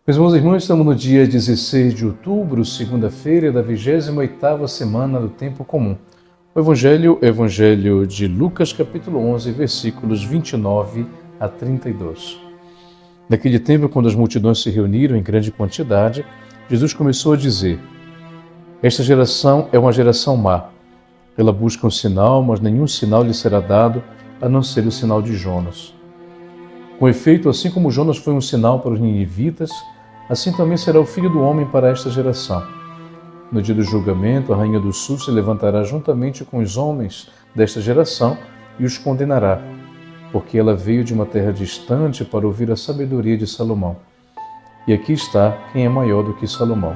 Meus irmãos e irmãs, estamos no dia 16 de outubro, segunda-feira da 28ª semana do Tempo Comum. O Evangelho de Lucas, capítulo 11, versículos 29 a 32. Naquele tempo, quando as multidões se reuniram em grande quantidade, Jesus começou a dizer: Esta geração é uma geração má. Ela busca um sinal, mas nenhum sinal lhe será dado, a não ser o sinal de Jonas. Com efeito, assim como Jonas foi um sinal para os ninivitas, assim também será o Filho do Homem para esta geração. No dia do julgamento, a Rainha do Sul se levantará juntamente com os homens desta geração e os condenará, porque ela veio de uma terra distante para ouvir a sabedoria de Salomão. E aqui está quem é maior do que Salomão.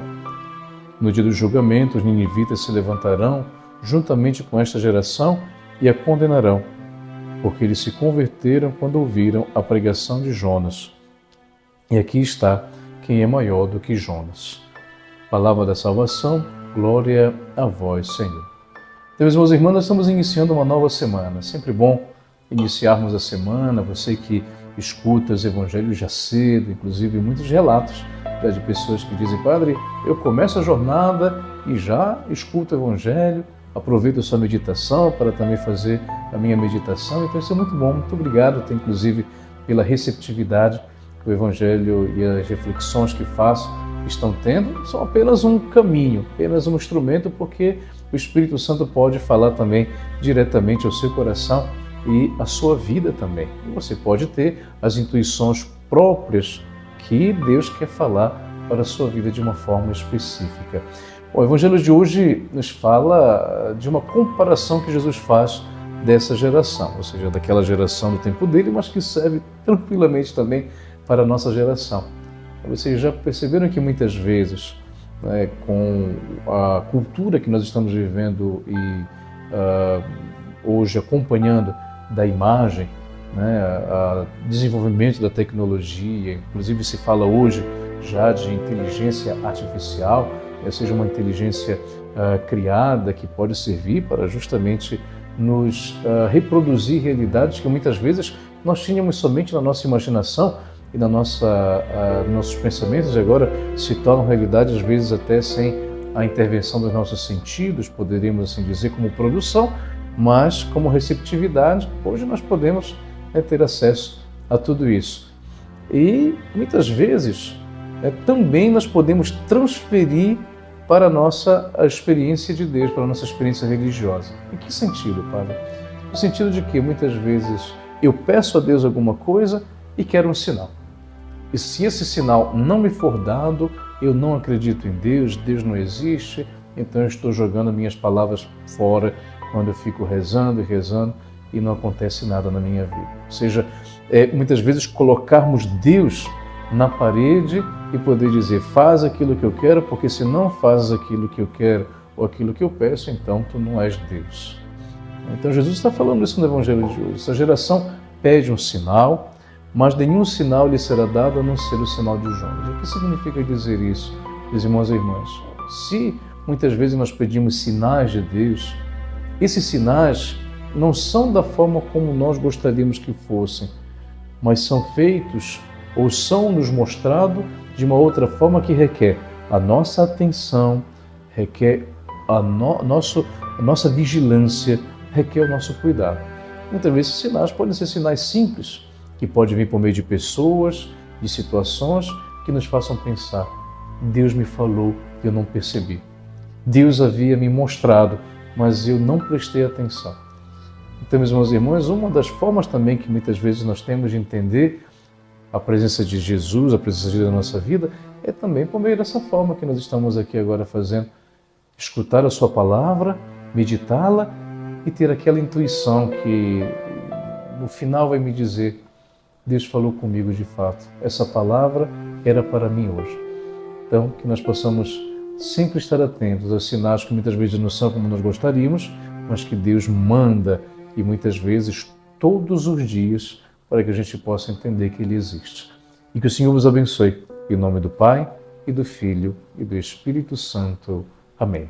No dia do julgamento, os ninivitas se levantarão juntamente com esta geração e a condenarão, porque eles se converteram quando ouviram a pregação de Jonas. E aqui está quem é maior do que Jonas. Palavra da salvação, glória a vós, Senhor. Meus irmãos e irmãs, nós estamos iniciando uma nova semana. Sempre bom iniciarmos a semana. Você que escuta os evangelhos já cedo, inclusive muitos relatos de pessoas que dizem: Padre, eu começo a jornada e já escuto o evangelho, aproveito a sua meditação para também fazer a minha meditação. Então isso é muito bom. Muito obrigado, até inclusive pela receptividade que o evangelho e as reflexões que faço estão tendo. São apenas um caminho, apenas um instrumento, porque o Espírito Santo pode falar também diretamente ao seu coração e à sua vida também. E você pode ter as intuições próprias que Deus quer falar para a sua vida de uma forma específica. O Evangelho de hoje nos fala de uma comparação que Jesus faz dessa geração, ou seja, daquela geração do tempo dele, mas que serve tranquilamente também para a nossa geração. Vocês já perceberam que muitas vezes, com a cultura que nós estamos vivendo e hoje acompanhando da imagem, o desenvolvimento da tecnologia, inclusive se fala hoje já de inteligência artificial, ou seja, uma inteligência criada que pode servir para justamente nos reproduzir realidades que muitas vezes nós tínhamos somente na nossa imaginação e nossos pensamentos, e agora se tornam realidade às vezes até sem a intervenção dos nossos sentidos, poderíamos assim dizer, como produção, mas como receptividade. Hoje nós podemos ter acesso a tudo isso. E muitas vezes também nós podemos transferir para a nossa experiência de Deus, para a nossa experiência religiosa. Em que sentido, Padre? No sentido de que muitas vezes eu peço a Deus alguma coisa e quero um sinal. E se esse sinal não me for dado, eu não acredito em Deus, Deus não existe, então eu estou jogando minhas palavras fora quando eu fico rezando e rezando e não acontece nada na minha vida. Ou seja, muitas vezes colocarmos Deus na parede e poder dizer: faz aquilo que eu quero, porque se não fazes aquilo que eu quero ou aquilo que eu peço, então tu não és Deus. Então Jesus está falando isso no Evangelho de hoje. Essa geração pede um sinal, mas nenhum sinal lhe será dado a não ser o sinal de Jonas. O que significa dizer isso, meus irmãos e irmãs? Se muitas vezes nós pedimos sinais de Deus, esses sinais não são da forma como nós gostaríamos que fossem, mas são feitos ou são nos mostrados de uma outra forma que requer a nossa atenção, requer a nossa vigilância, requer o nosso cuidado. Muitas vezes esses sinais podem ser sinais simples, que podem vir por meio de pessoas, de situações que nos façam pensar: Deus me falou e eu não percebi. Deus havia me mostrado, mas eu não prestei atenção. Então, meus irmãos e irmãs, uma das formas também que muitas vezes nós temos de entender a presença de Jesus, a presença de Deus na nossa vida, é também por meio dessa forma que nós estamos aqui agora fazendo. Escutar a sua palavra, meditá-la e ter aquela intuição que no final vai me dizer: Deus falou comigo de fato. Essa palavra era para mim hoje. Então, que nós possamos sempre estar atentos aos sinais que muitas vezes não são como nós gostaríamos, mas que Deus manda, e muitas vezes todos os dias, para que a gente possa entender que Ele existe. E que o Senhor vos abençoe. Em nome do Pai, e do Filho, e do Espírito Santo. Amém.